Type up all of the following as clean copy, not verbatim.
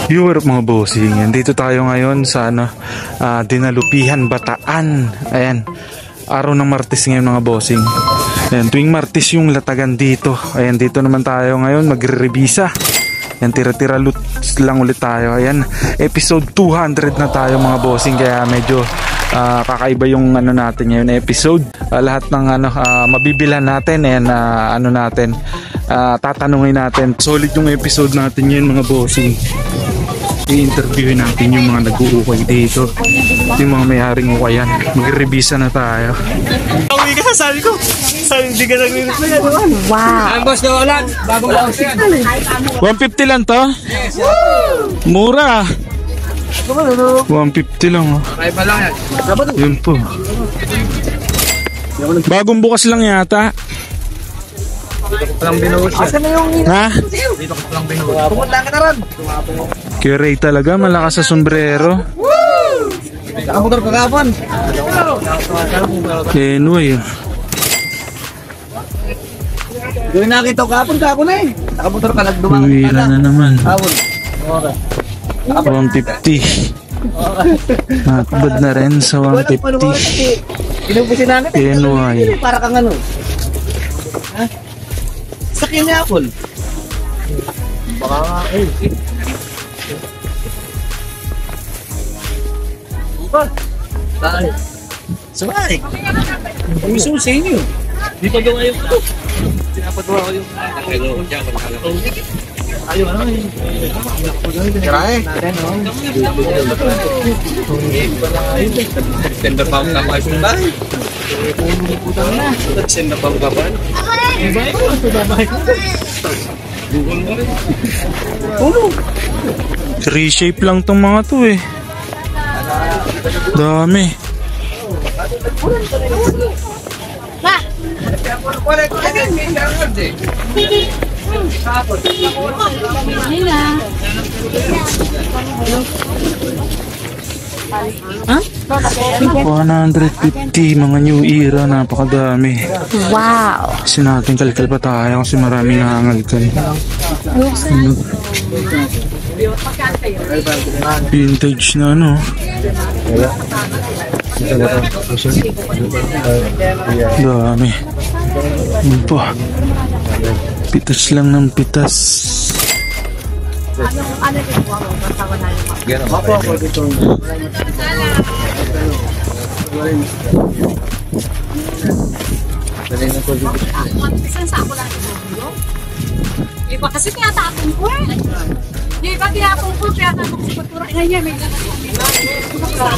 Yo, what up mga bossing? Dito tayo ngayon sa Dinalupihan, Bataan. Ayan, araw ng Martes ngayon mga bossing. Ayan, tuwing Martes yung latagan dito. Ayan, dito naman tayo ngayon magre-revisa. Ayan, tira-tira loot lang ulit tayo. Ayan, episode 200 na tayo mga bossing. Kaya medyo kakaiba yung natin ngayon episode. Lahat ng mabibilhan natin. Ayan, natin tatanungin natin. Solid yung episode natin ngayon mga bossing. I-interviewin natin yung mga nag-uukay dito, yung mga may-aring ukayan. Mag-revisa na tayo. Uwi ka, sabi ko. Sabi, hindi ka nag-revisa yan. Wow. Ang boss na ulan, bagong boss yan. 150 lang to? Yes. Mura. 150 lang. Ay pa lang yan. Yun po. Bagong bukas lang yata. Dito ko palang binuhos yan. Asa na yung Ha? Dito ko palang binuhos. Pumunta ka na ron. Curie talaga, malakas sa sombrero. Nakamotor ka kapon. Anyway. Doon nakita ko kapon na eh. Nakamotor ka, nagdumang ka Uwira na naman. Kapon. 150. Nakabad na rin sa 150. Inubusin namin. NY. Para kang ano. Ha? Sakyan niya apple. Baka nga eh. Saan? Sumay. Gusto sa inyo. Di pa gawa yung ito. Pinapagawa ko yung ayaw ano yun. Karay. Tender pa ang kapay kong bahay. Tender pa ang kapay. Iba ito. Reshape lang tong mga to eh. Dami. Huh? 150 mga new era, napakadami. Wow. Kasi natin kalkal pa tayo kasi marami nangangalkal. Vintage na ano. Dami. Yun po. Pitas lang ng pitas. Iba kasi tinatapon ko eh. Yung iba tinapon ko, kaya tapos sa pagkura. Ngayon, may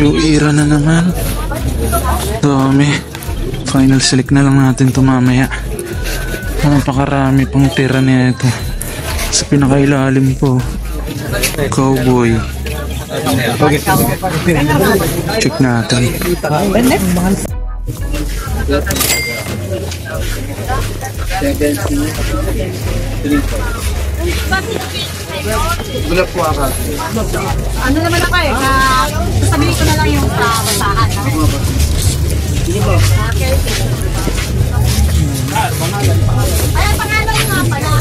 New era na naman. Dami. Final select na lang natin ito mamaya. Napakarami pang tira na ito. Sa pinakailalim po. Cowboy. Check natin. Bulap po ako. ano naman ako eh, sasabihin ko na lang yung basahan. Okay. Ay, pangalan nga pala.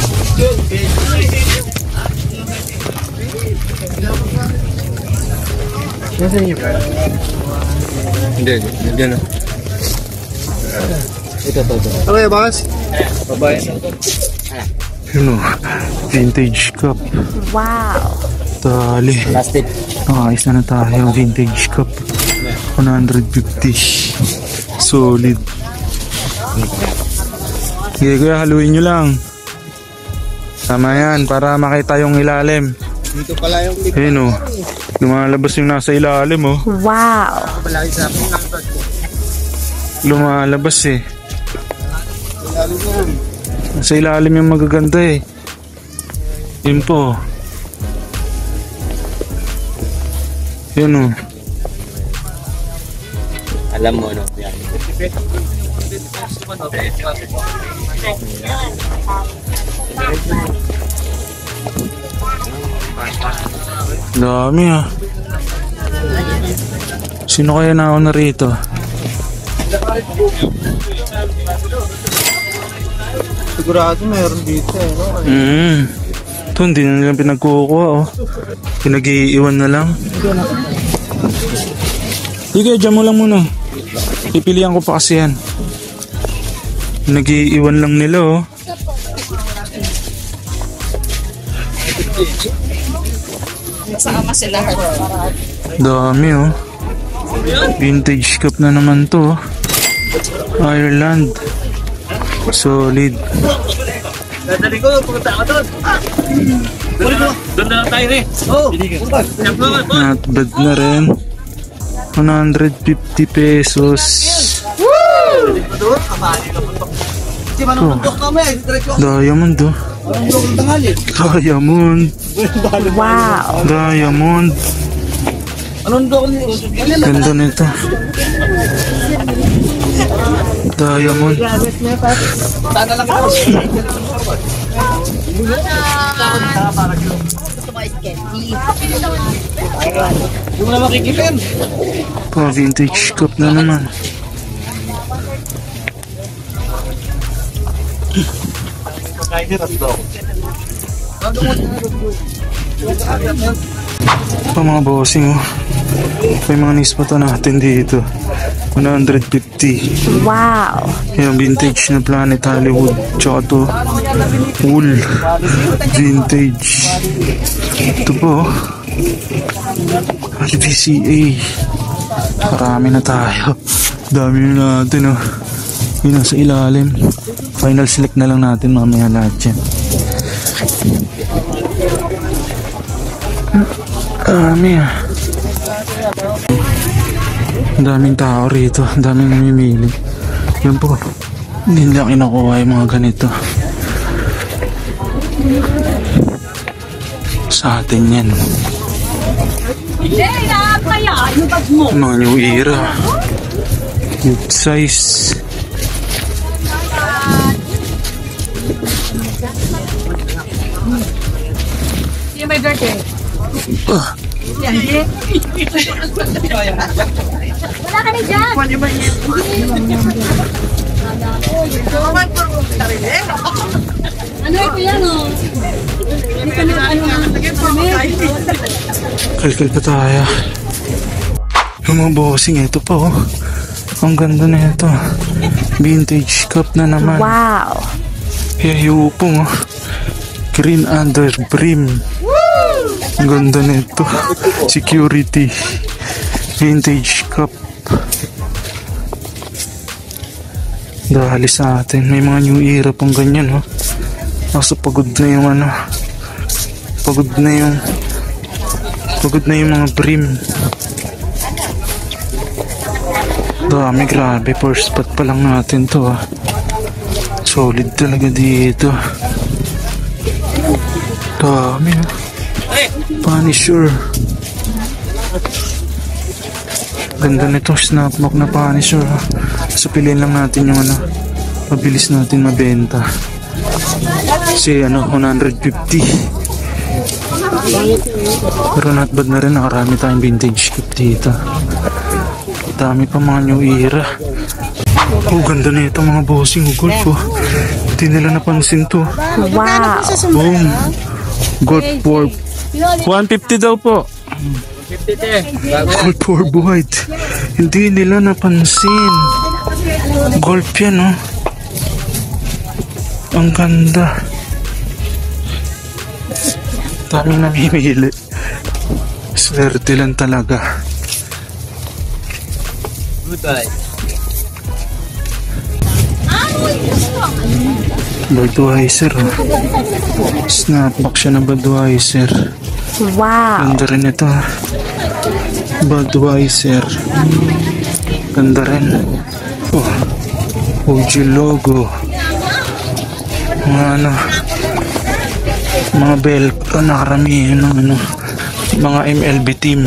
Nasaan niyo ba? Hindi na. Ito. Okay, boss. Babae na ito. Ano? Vintage cup. Wow. Dali. Plastic. Ayos na tayo. Vintage cup. 150. Solid. Sige kuya, haluin nyo lang. Tama yan, para makita yung ilalim. Dito pala yung big. Ayun o. Lumalabas yung nasa ilalim o. Wow. Malaki sa akin. Lumalabas eh. Lalo yan. Nasa ilalim yung magaganda eh. Yun po. Yun o. Alam mo, no? Yan. Dami ah. Sino kaya nauna rito? Sigurado mayroon dito eh, no? Ito, hindi na nilang pinagkukuha, oh. Pinag-iiwan na lang. Sige, dyan mo lang muna. Pipilihan ko pa kasi yan. Nag-iiwan lang nila, oh. Sama sila. Dami, oh. Vintage cup na naman to, oh. Ireland. Solid. Dadali ko, pumunta ako doon. Doon na lang tayo rin. Oo. Not bad na rin. 150 pesos. Doon, kamali na puntok. Hindi man ang puntok namin. Diamond, oh. Diamond. Wow. Diamond. Anong doon? Ganda nito. Diamond. Sana lang ako. Hindi mo na makikipin. Pa vintage cup na naman. Pa mga bossing, oh. Pa yung mga nispata natin dito. 150. Wow. Yung vintage na Planet Hollywood. Tsaka to wool vintage. Ito po, RVCA. Marami na tayo. Dami na natin, oh. Yung nasa ilalim. Final select na lang natin mamaya lahat yan. Dami, ah. Ang daming tao rito. Ang daming namimili. Yan po. Hindi nila kinukuha yung mga ganito. Sa atin yan. Mga new era. Youth size. Yung may birthday. Wala ka na dyan. Ano ito yan, oh? Hindi ka na ano Kalkal pa tayo. Yung mga bossing, ito pa, oh. Ang ganda na ito. Vintage cup na naman. Wow. Yayupong, oh. Green under brim. Ang ganda na ito. Security. Vintage cup. Dahil sa atin. May mga new era pang ganyan, oh. Kaso pagod na yung ano. Pagod na yung mga brim. Dami, grabe. First spot pa lang natin to, ah. Solid talaga dito. Dami, ah. Punisher. Ganda nitong snapback na Punisher, ah. So piliin lang natin yung ano. Mabilis natin mabenta. Kasi ano, 150. Pero not bad na rin, nakarami tayong vintage kit dito. Dami pa mga new era. Oh, ganda na ito mga bossing. Oh, golf, oh. Hindi nila napansin to. Wow. Boom. Golf for 150 daw po. 50. Golf for white. Hindi nila napansin. Golf yan, oh. Ang ganda. Daming namimili. Swerte lang talaga. Goodbye. Budweiser, oh. Snapback siya ng Budweiser. Wow. Ganda rin ito, ah. Budweiser. Ganda rin. Oh, OG logo. Mga ano, mga Velcro na karamihan ng ano, mga MLB team.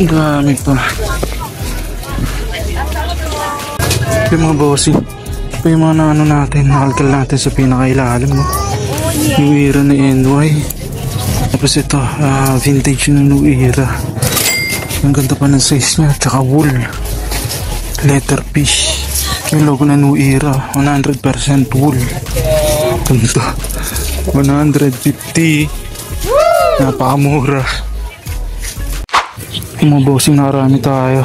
Dami pa. Yung mga bossing, pa yung mga ano natin, nakalkal natin sa pinakailalim. No? New Era na NY. Tapos ito, vintage na New Era. Ang ganda pa ng size niya. Tsaka wool. Letterfish. Yung logo na New Era. 100% wool. Ganda. 150. Napakamura. Mga bossing, nakarami tayo.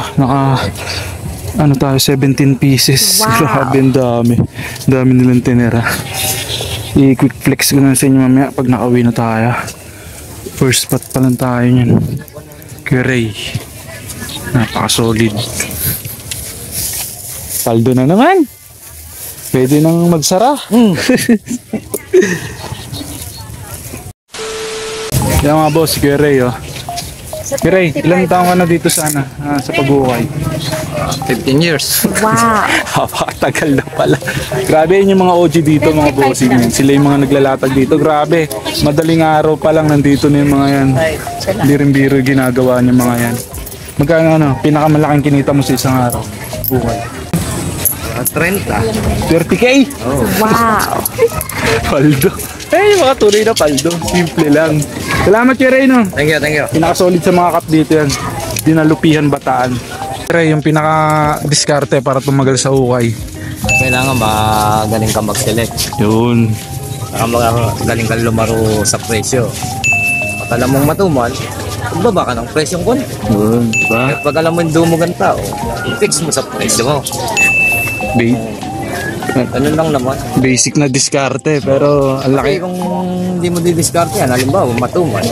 Ano tayo, 17 pieces. Wow. Grabe, ang dami. Dami nilang tinira. I-quick flex ko na sa inyo mamaya pag nakauwi na tayo. First spot pa lang tayo yun. Kiray. Napaka-solid. Paldo na naman. Pwede nang magsara. Yan mga boss, Kiray oh. Kiray, ilang taong ka na dito sana sa pag-uukay? 15 years. Wow. Napakatagal na pala. Grabe yun yung mga OG dito, mga bossing yan. Sila yung mga naglalatag dito. Grabe, madaling araw pa lang nandito na yung mga yan. Biring-biro ginagawa niya mga yan. Magkano pinakamalaking kinita mo sa isang araw? Bukay. 30. 30K? Oh. Wow. Paldo. Mga tunay na paldo. Simple lang. Salamat kay Ray, no? Thank you. Pinaka-solid sa mga cup dito yan. Dinalupihan Bataan. Ray, yung pinaka-diskarte para tumagal sa ukay. Kailangan magaling ka mag-select. Yun. Magaling ka lumaro sa presyo. Pag alam mong matumal, baba ka ng presyong konti. Yun, diba? Pag alam mo yung dumugan tao, i-fix mo sa presyo mo. Ganun lang naman. Basic na diskarte, pero ang laki. Kung hindi mo didiskarte yan, halimbawa matumal,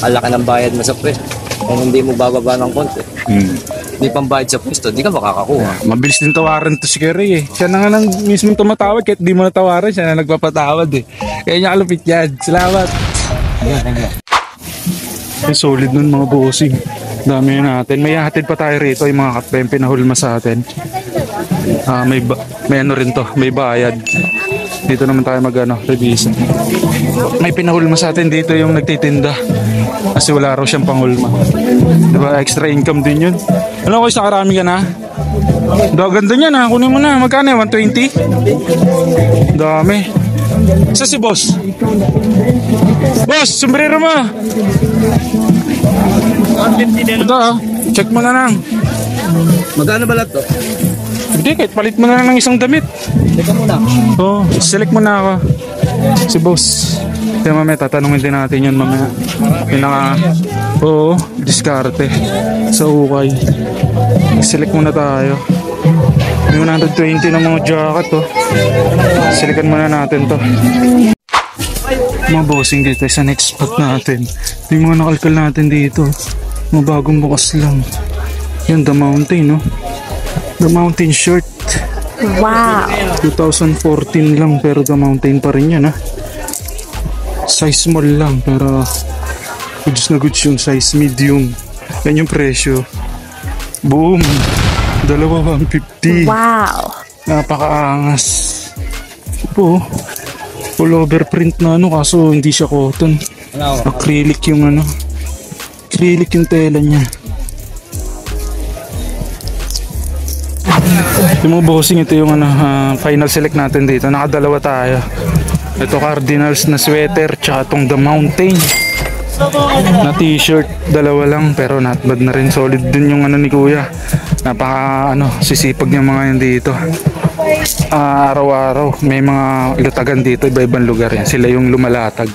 ang laki ng bayad mo sa presyo. Kung hindi mo bababa ng konti, hindi pang bayad sa pwesto, di ka makakakuha. Mabilis din tawaran to si Kerry eh. Siya na nga nang mismo tumatawad, kahit di mo natawaran, siya na nagpapatawad eh. Kaya niya kalupit yan. Salamat. Ay, solid nun mga bossing. Dami natin. May hatid pa tayo rito, yung mga katpem pinahulma sa atin. May ano rin to, may bayad. Dito naman tayo revisa. May pinahulma sa atin dito yung nagtitinda. Kasi wala raw siyang panghulma. Diba, extra income din yun. Ano ko, isa karami ka na? Ganda niya na, kunin mo na. Magkano 120? Dami. Isa si boss. Boss, sombrero mo. Ito check mo na lang. Magkano ba lahat to? Hindi, kahit palit mo na lang ng isang damit. Teka muna. Oo, select mo na ako. Si boss. Kaya mamaya tatanungin din natin yun mamaya. Diskarte. Sa ukay. Select muna tayo. May 120 ng mga jacket to. Selectan muna natin to. Mga bossing dito sa next spot natin. Yung mga nakalkal natin dito. Mga bagong bukas lang. Yan, The Mountain, no? The Mountain shirt. Wow. 2014 lang pero The Mountain pa rin yan, ha? Size small lang pero goods na goods yung size medium. Yan yung presyo. Boom! 250. Wow. Napakaangas. Po. Full over print na kaso hindi siya cotton. Acrylic yung acrylic yung tela niya. Yung mga bossing, ito yung final select natin dito. Nakadalawa tayo. Ito Cardinals na sweater tsaka itong The Mountain na t-shirt. Dalawa lang pero not bad na rin. Solid din yung ni kuya. Napaka sisipag niya mga yan dito. Araw-araw may mga lutagan dito, iba-ibang lugar yan. Sila yung lumalatag.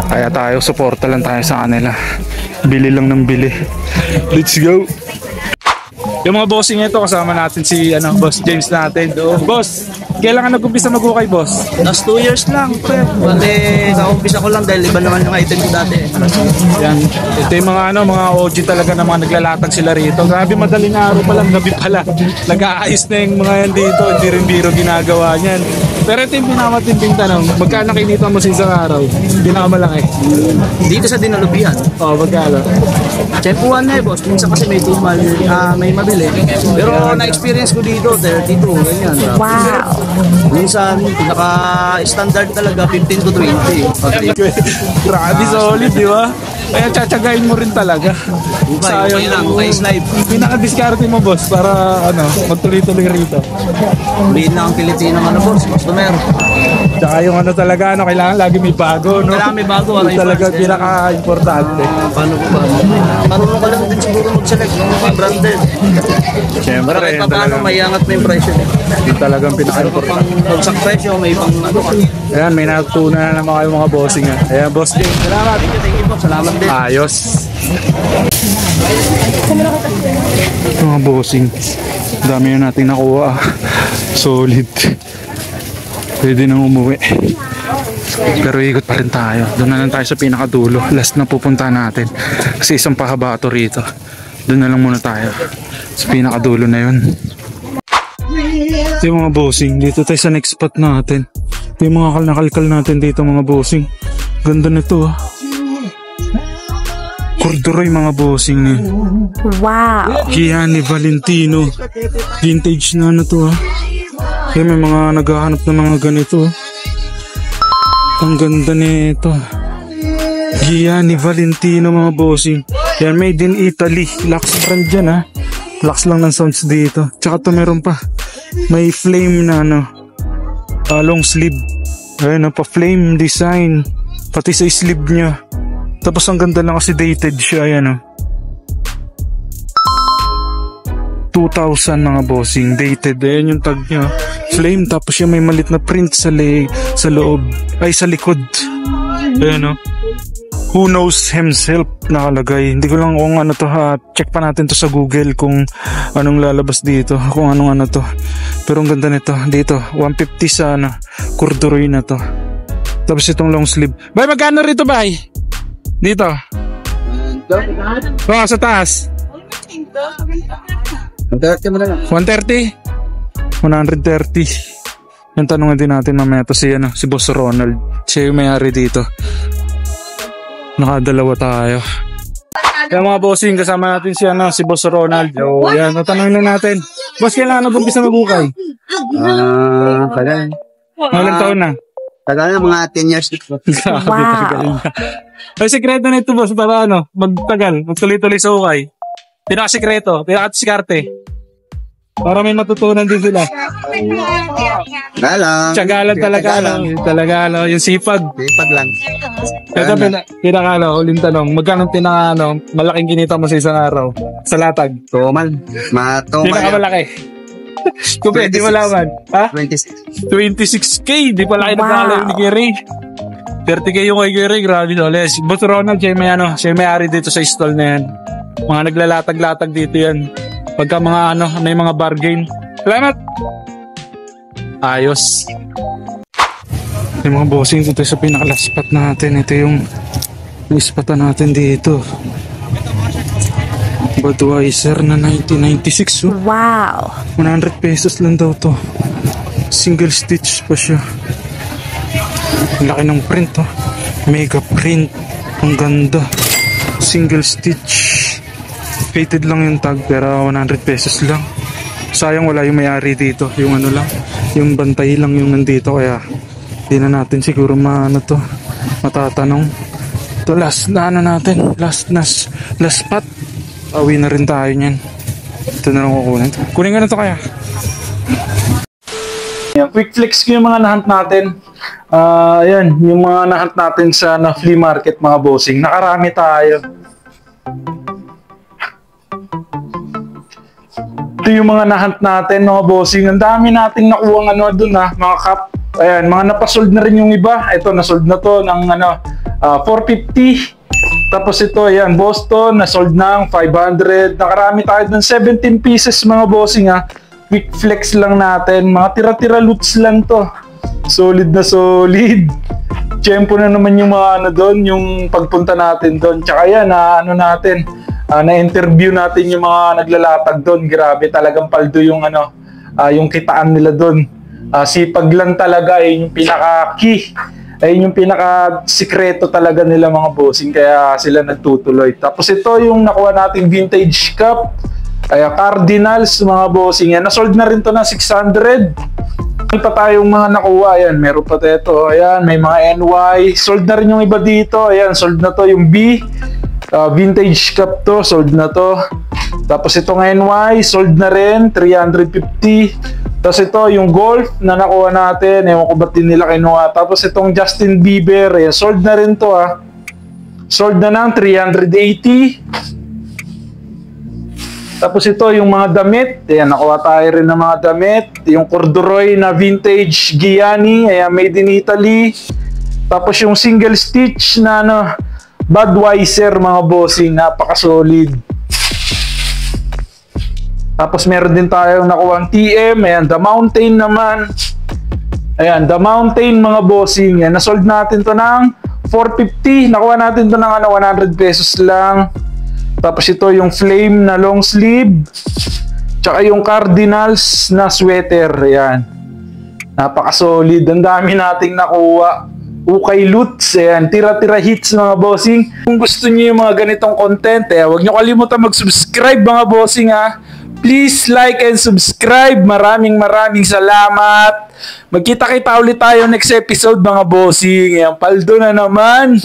Kaya tayo, suporta lang tayo sa kanila. Bili lang ng bili. Let's go! Yung mga bossing ito, kasama natin si Boss James natin. Boss, kailan ka nag-umpisa mag-ukay, boss? Last 2 years lang, pre. Bale, kaumpisa ko lang dahil iba naman yung item ko dati. Yan. Ito yung mga OG talaga na mga naglalatag sila rito. Grabe, madaling araw pa lang, gabi pala. Nag-aayos na yung mga yan dito. Hindi rin biro ginagawa niyan. Pero ito yung pinakamatinding tanong. Magkano kinita mo sa isang araw? Pinakamalaki. Dito sa Dinalupihan. Magkano? Tsempuan na boss. Minsan kasi may tumal, may mabili. Pero na-experience ko dito, 32, ganyan. Wow. Minsan, pinaka-standard talaga, 15 to 20. Grabe, solid, di ba? Kaya tsatsagain mo rin talaga. Okay lang, okay slide. Pinaka-discarte mo, boss, para ano, magtuloy-tuloy rito. Bihin lang ang Pilipino ng boss, customer. Tsaka yung ano talaga, ano, kailangan lagi may bago, no? Kailangan may bago, Yung talaga pinaka-importante. Paano ko ba? Marunong ka lang din siguro mag-select ng mga branded. Siyempre, Para kahit paano may angat na yung presyo. Yung talagang Meron ka pinaka-importante. pang bagsak presyo, may pang ano ka. Ayan, may natutunan na naman kayo mga bossing. Ayan, boss Jay, salamat. Thank you po, salamat din. Ayos. Mga bossing, dami na natin nakuha. Solid. Pwede nang umuwi. Pero ikot pa rin tayo. Doon na lang tayo sa pinakadulo. Last na pupunta natin. Kasi isang pahaba to rito. Doon na lang muna tayo. Sa pinakadulo na yun. Ito yung mga bossing. Dito tayo sa next spot natin. Ito yung mga nakalkal natin dito mga bossing. Ganda nito ah. Corduroy mga bossing ni. Wow. Gianni Valentino. Vintage na ano to ah. Kaya may mga naghahanap ng mga ganito. Ang ganda nito. Gianni Valentino mga bossing. Yan, made in Italy. Lux brand dyan ha. Lux lang ng sounds dito. Tsaka to meron pa. May flame na ano. Long sleeve. Ayan, pa-flame design. Pati sa sleeve niya. Tapos ang ganda lang kasi dated siya. Ayan o. 2000 mga bossing. Dated. Ayan yung tag niya. Flame. Tapos yung may malit na print sa loob. Ay, sa likod. Ayan o. Who knows himself nakalagay. Hindi ko lang kung ano to ha. Check pa natin to sa Google kung anong lalabas dito. Kung anong ano to. Pero ang ganda nito. Dito. 150 sa ano. Corduroy na to. Tapos itong long sleeve. Bay, magkano rito bay? Dito. Oh, sa taas. 130 mo na lang. 130? 130. Yung tanongin din natin mamaya to si, ano, si Boss Ronald. Siya yung may-ari dito. Nakadalawa tayo. Kaya mga bossing, kasama natin si, ano, si Boss Ronald. So, yan, tatanungin lang natin. Boss, kailangan mag-umpisa magukay? Kailan? Ilang taon na? Tagal na, mga 10 years. Wow. Ay, sekreto na ito, boss, para ano, magtagal, magtuloy-tuloy sa ukay. Pinaka-sekreto, pinaka-diskarte. Para may matutunan din sila. Galang. Tsagalan talaga, ano, yung sipag. Sipag lang. Ito, pinaka, ano, uling tanong, magkano pinaka, ano, malaking kinita mo sa isang araw? Sa latag? Tumal. Matumal. Pinaka-malaki. Kung pwede malaman. Ha? 26. 26K, di pala kayo nagkakalayo ni Gary. 30K yung kay Gary, grabe no. Les, Boss Ronald, siya may ano, siya may-ari dito sa stall na yan. Mga naglalatag-latag dito yan. Pagka mga ano, may mga bargain. Salamat! Ayos. Yung mga bossing, ito sa pinaka-last spot natin. Ito yung ispatan natin dito. Budweiser na 1996 oh. Wow. 100 pesos lang daw to. Single stitch pa siya. Ang laki ng print oh. Mega print. Ang ganda. Single stitch. Faded lang yung tag pero 100 pesos lang. Sayang wala yung may-ari dito. Yung ano lang. Yung bantay lang yung nandito kaya di na natin siguro to matatanong. Ito last na ano natin. Last spot. Awi na rin tayo niyan. Ito na lang kukunin. Kunin ka na to kaya. Yan, quick flex ko yung mga nahunt natin. Ayan, yung mga nahunt natin sa flea market mga bossing. Nakarami tayo. Ito yung mga nahunt natin mga bossing. Ang dami nating nakuha ano dun mga cup. Ayan, mga napasold na rin yung iba. Ito, nasold na to ng 450. Tapos ito, ayan, Boston, na-sold ng 500. Nakarami tayo ng 17 pieces mga bossing ha. Quick flex lang natin. Mga tira-tira loots lang to. Solid na solid. Tiyempo na naman yung mga ano doon, yung pagpunta natin doon. Tsaka yan, natin, na-interview natin yung mga naglalatag doon. Grabe, talagang paldo yung ano, yung kitaan nila doon. Sipag lang talaga, yung pinaka-key. Ayun yung pinaka-sikreto talaga nila mga bossing kaya sila nagtutuloy. Tapos ito yung nakuha nating vintage cup. Kaya Cardinals mga bossing yan. Nasold na rin to ng 600. May pa tayong mga nakuha. Ayan, meron pa ito. Ayan, may mga NY. Sold na rin yung iba dito. Ayan, sold na to yung B. Vintage cup to, sold na to. Tapos itong NY, sold na rin, 350. Tapos ito, yung Golf na nakuha natin, ewan ko ba't din nila kinuha. Tapos itong Justin Bieber, ayan, sold na rin to Sold na ng 380. Tapos ito, yung mga damit, ayan, nakuha tayo rin ng mga damit. Yung corduroy na vintage Gianni, ayan, made in Italy. Tapos yung single stitch na Budweiser, mga bossing, napaka-solid. Tapos meron din tayong nakuha TM, ayan, The Mountain naman. Ayan, The Mountain, mga bossing, ayan, nasold natin to ng 450. Nakuha natin to ng 100 pesos lang. Tapos ito yung Flame na long sleeve. Tsaka yung Cardinals na sweater, ayan. Napaka-solid, ang dami nating nakuha. Ukay Loots, ayan, tira-tira hits, mga bossing. Kung gusto niyo yung mga ganitong content, huwag niyo kalimutan mag-subscribe, mga bossing, Please like and subscribe. Maraming salamat. Magkita-kita ulit tayo next episode, mga bossing. Ayan, paldo na naman.